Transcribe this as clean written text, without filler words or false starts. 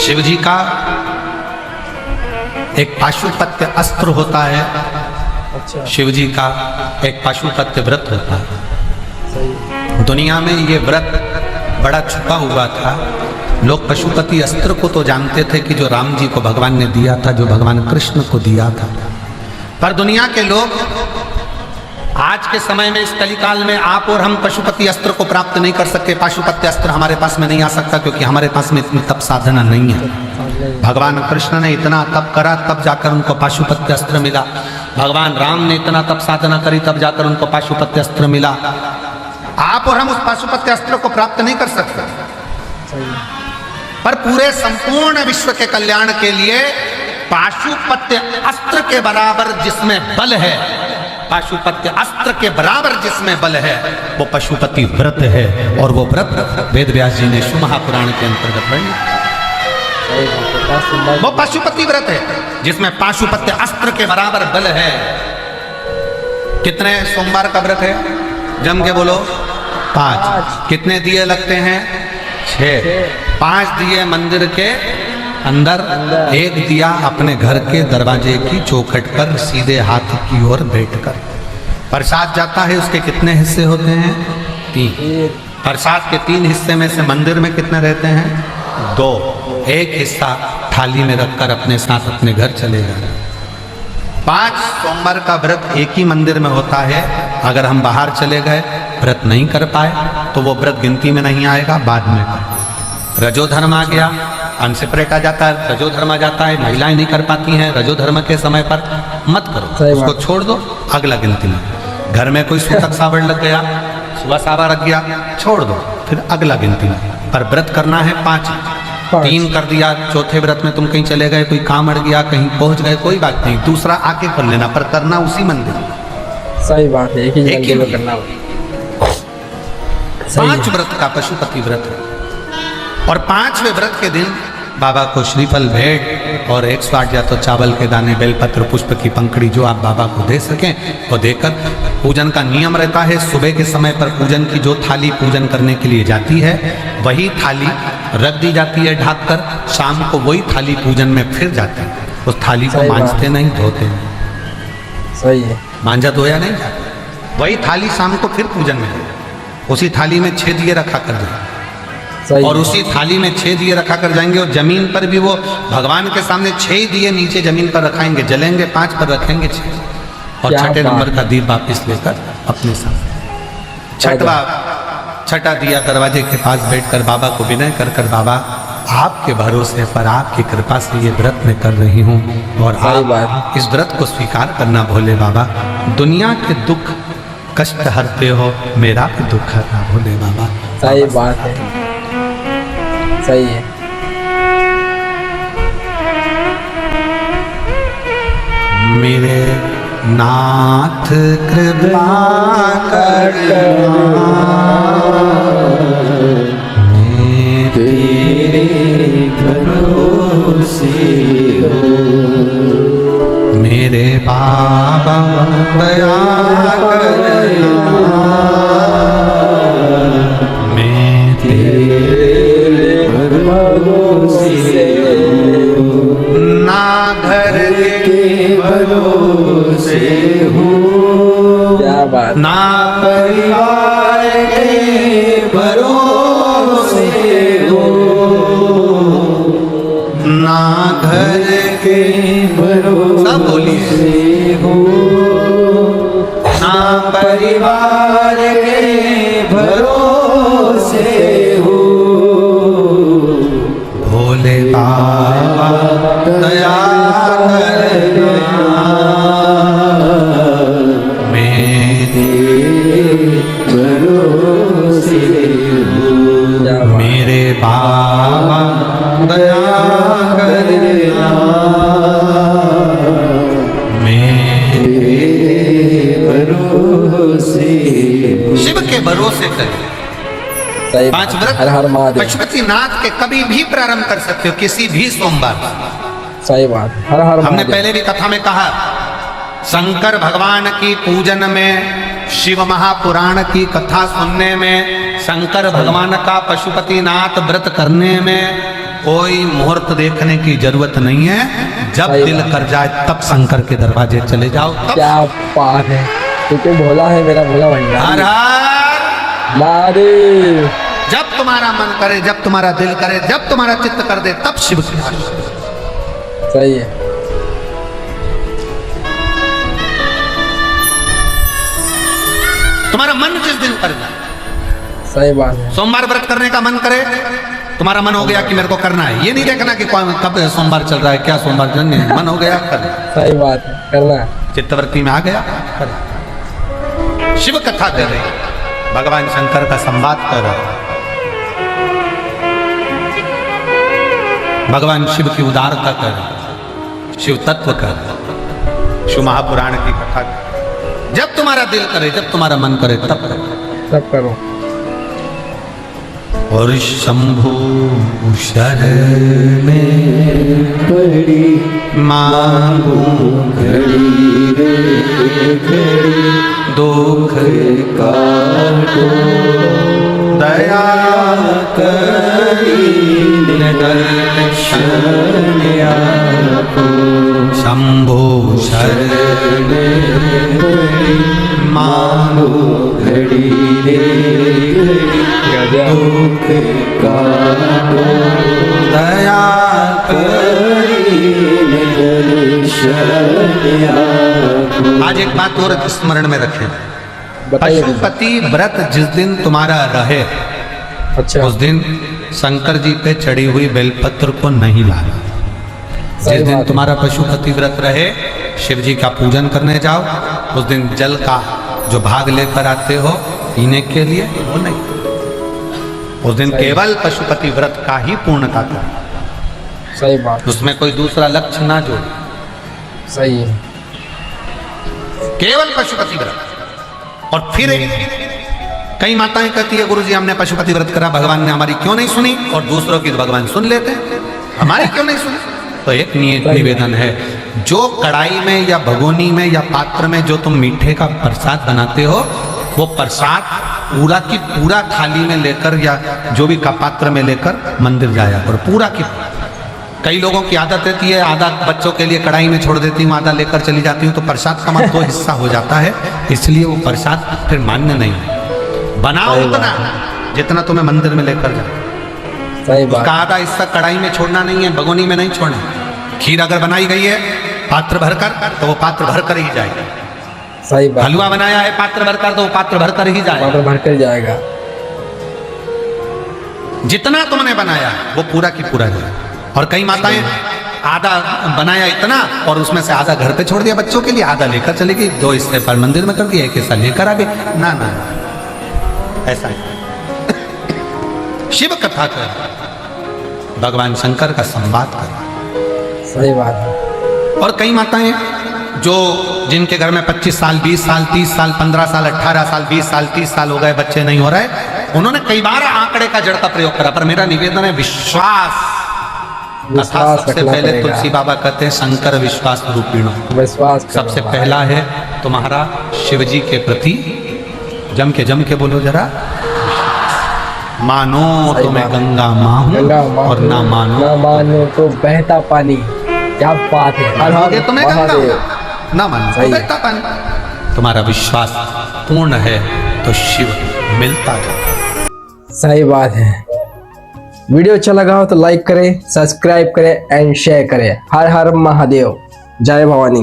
शिव जी का एक पाशुपत्य अस्त्र होता है। अच्छा, शिव जी का एक पाशुपत्य व्रत होता है। सही। दुनिया में ये व्रत बड़ा छुपा हुआ था। लोग पशुपति अस्त्र को तो जानते थे कि जो राम जी को भगवान ने दिया था, जो भगवान कृष्ण को दिया था, पर दुनिया के लोग आज के समय में इस कलिकाल में आप और हम पशुपति अस्त्र को प्राप्त नहीं कर सकते। पाशुपत्य अस्त्र हमारे पास में नहीं आ सकता क्योंकि हमारे पास में इतनी तप साधना नहीं है। भगवान कृष्ण ने इतना तप करा तब जाकर उनको पाशुपत्य अस्त्र मिला। भगवान राम ने इतना तप साधना करी तब जाकर उनको पाशुपत्य अस्त्र मिला। आप और हम उस पाशुपत्य अस्त्र को प्राप्त नहीं कर सकते, पर पूरे संपूर्ण विश्व के कल्याण के लिए पाशुपत्य अस्त्र के बराबर जिसमें बल है, पाशुपत्य अस्त्र के बराबर जिसमें बल है, वो पशुपति व्रत है। और वो व्रत वेद व्यास जी ने शिव महापुराण के अंतर्गत वर्णित। वो पशुपति व्रत है जिसमें पाशुपत्य अस्त्र के बराबर बल है। कितने सोमवार का व्रत है? जम के बोलो। 5। कितने दिए लगते हैं? 6। 5 दिए मंदिर के अंदर, 1 दिया अपने घर के दरवाजे की चौखट पर सीधे हाथ की ओर बैठकर। प्रसाद जाता है, उसके कितने हिस्से होते हैं? 3। प्रसाद के 3 हिस्से में से मंदिर में कितने रहते हैं? 2। 1 हिस्सा थाली में रखकर अपने साथ अपने घर चले जाए। 5 सोमवार का व्रत एक ही मंदिर में होता है। अगर हम बाहर चले गए, व्रत नहीं कर पाए, तो वो व्रत गिनती में नहीं आएगा, बाद में। रजोधर्म आ गया, अनसेपरेट आ जाता है, रजोधर्म आ जाता है, महिलाएं नहीं कर पाती हैं रजोधर्म के समय पर, मत करो, उसको छोड़ दो, अगला गिनती में। घर में कोई सूतक सावड़ लग गया, सुबह सावा रख गया, छोड़ दो, फिर अगला गिनती में। पर व्रत करना है 5। 3 कर दिया, चौथे व्रत में तुम कहीं चले गए, कोई काम अड़ गया, कहीं पहुंच गए, कोई बात नहीं, दूसरा आके कर लेना, पर करना उसी मंदिर। सही बात है, एक ही मंदिर में करना। 5 व्रत का पशुपति व्रत है। और 5वें व्रत के दिन बाबा को श्रीफल भेंट और 108 या तो चावल के दाने, बेलपत्र, पुष्प की पंखड़ी जो आप बाबा को दे सकें वो देकर पूजन का नियम रहता है। सुबह के समय पर पूजन की जो थाली पूजन करने के लिए जाती है, वही थाली रख दी जाती है ढक कर। शाम को वही थाली पूजन में फिर जाती है। उस थाली को मांजते नहीं, धोते नहीं। सही है, मांजा धोया नहीं जाता। वही थाली शाम को फिर पूजन में, उसी थाली में 6 दिए रखा कर जाए, और उसी थाली में 6 दिए रखा कर जाएंगे। और जमीन पर भी वो भगवान के सामने 6 दिए नीचे जमीन पर रखाएंगे, जलेंगे, 5 पर रखेंगे 6, और 6ठे नंबर का दीप वापिस लेकर अपने साथ। छठा दिया दरवाजे के पास बैठकर बाबा को विनय कर कर, बाबा आपके भरोसे पर, आपकी कृपा से ये व्रत मैं कर रही हूँ, और आप इस व्रत को स्वीकार करना भोले बाबा। दुनिया के दुख कष्ट हरते हो, मेरा भी दुख हरना भोले बाबा। सही बात है, सही है। मेरे नाथ कृपा करना, मैं तेरे भरोसे हूँ। मेरे बाबा दया करना, मैं तेरे भरोसे हूँ। ना घर के भरोसे हूँ, क्या बात, ना परिवार के भरोसे हूँ, ना घर के भरोसे, सब बोलिए, ना परिवार के भरोसे हूँ। भोले बाबा दया करना, मेरे भरोसे हूँ। मेरे बाबा दया करना, मेरे भरोसे। शिव के भरोसे करें। 5 व्रत पशुपतिनाथ के कभी भी प्रारंभ कर सकते हो, किसी भी सोमवार। सही बात, हर हर हमने पहले भी कथा में कहा, शंकर भगवान की पूजन में, शिव महापुराण की कथा सुनने में, शंकर भगवान का पशुपतिनाथ व्रत करने में कोई मुहूर्त देखने की जरूरत नहीं है। जब सही दिल बात। कर जाए तब शंकर के दरवाजे चले जाओ। तब क्या बात है, क्योंकि भोला है मेरा भोला हर भंडारी। हर महादेव। जब तुम्हारा मन करे, जब तुम्हारा दिल करे, जब तुम्हारा चित्त कर दे, तब शिव की आरती। सही है। तुम्हारा मन जिस दिन कर जाए, सही बात है। सोमवार व्रत करने का मन करे, तुम्हारा मन हो गया कि मेरे को करना है, ये नहीं देखना कि कब सोमवार चल रहा है, क्या सोमवार चल रहा है, मन हो गया कर, सही बात है, करना है। चित्तवृत्ति में आ गया कर। शिव कथा कर रही, भगवान शंकर का संवाद कर रहा, भगवान शिव की उदारता कर, शिव तत्व कर, शिव महापुराण की कथा कर। जब तुम्हारा दिल करे, जब तुम्हारा मन करे, तब करो। सब करो। और शंभु शरण पड़ी मांगू घड़ी रे घड़ी, दुख काटो दया करी दर्शन आपको। शंभु शरण पड़ी मांगू घड़ी रे घड़ी, दुख काटो दया करी दर्शन आपको। आज एक बात और स्मरण में रखें, बताइए। पशुपति व्रत जिस दिन तुम्हारा रहे, अच्छा, उस दिन शंकर जी पे चढ़ी हुई बेलपत्र को नहीं लाना। सही जिस दिन बात है। तुम्हारा पशुपति व्रत रहे, शिव जी का पूजन करने जाओ, उस दिन जल का जो भाग लेकर आते हो पीने के लिए, वो नहीं। उस दिन सही। केवल पशुपति व्रत का ही पूर्णता कर, सही बात, उसमें कोई दूसरा लक्ष्य ना जोड़े, सही है। केवल पशुपति व्रत। और फिर कई माताएं कहती है, गुरुजी हमने पशुपति व्रत करा, भगवान ने हमारी क्यों नहीं सुनी, और दूसरों की तो भगवान सुन लेते हैं, हमारी क्यों नहीं सुनी। तो एक निवेदन है, जो कढ़ाई में या भगोनी में या पात्र में जो तुम मीठे का प्रसाद बनाते हो, वो प्रसाद पूरा की पूरा थाली में लेकर या जो भी का पात्र में लेकर मंदिर जाया और पूरा की। कई लोगों की आदत रहती है, आधा बच्चों के लिए कढ़ाई में छोड़ देती हूँ, आधा लेकर चली जाती हूँ, तो प्रसाद का मत दो हिस्सा हो जाता है, इसलिए वो प्रसाद फिर मान्य नहीं है। बनाओ उतना जितना तुम्हें मंदिर में लेकर जाओ, सही बात, उसका आधा हिस्सा कढ़ाई में छोड़ना नहीं है, भगोनी में नहीं छोड़ना। खीर अगर बनाई गई है पात्र भरकर, तो वो पात्र भरकर ही जाएगा। सही बात। हलवा बनाया है पात्र भरकर, तो वो पात्र भरकर ही जाएगा। पात्र भर कर जाएगा। जितना तुमने बनाया वो पूरा की पूरा जाएगा। और कई माताएं आधा बनाया इतना और उसमें से आधा घर पे छोड़ दिया बच्चों के लिए, आधा लेकर चली गई, दो हिस्से पर मंदिर में कर दिया, एक हिस्सा लेकर आ गई। ना ना, ऐसा ही। शिव कथा कर, भगवान शंकर का संवाद कर। सही बात है। और कई माताएं जो जिनके घर में 25 साल 20 साल 30 साल 15 साल 18 साल 20 साल 30 साल हो गए, बच्चे नहीं हो रहे, उन्होंने कई बार आंकड़े का जड़ का प्रयोग करा। पर मेरा निवेदन है, विश्वास तथा सबसे रखना पहले पड़ेगा। तुलसी बाबा कहते हैं शंकर विश्वास रूपिणो। विश्वास करना सबसे पड़ेगा। पहला है तुम्हारा शिव जी के प्रति, जम के बोलो जरा, मानो सही तो मैं बात है। गंगा माँ हूँ गंगा माँ और ना मानो ना मानो तो बहता पानी। क्या बात है। हर मानोगे हर तो मैं गंगा महादेव। हूँ, ना मानो तो सही। बहता पानी। तुम्हारा विश्वास पूर्ण है तो शिव मिलता जाता। सही बात है। वीडियो अच्छा लगा हो तो लाइक करें, सब्सक्राइब करें एंड शेयर करें। हर हर महादेव। जय भवानी।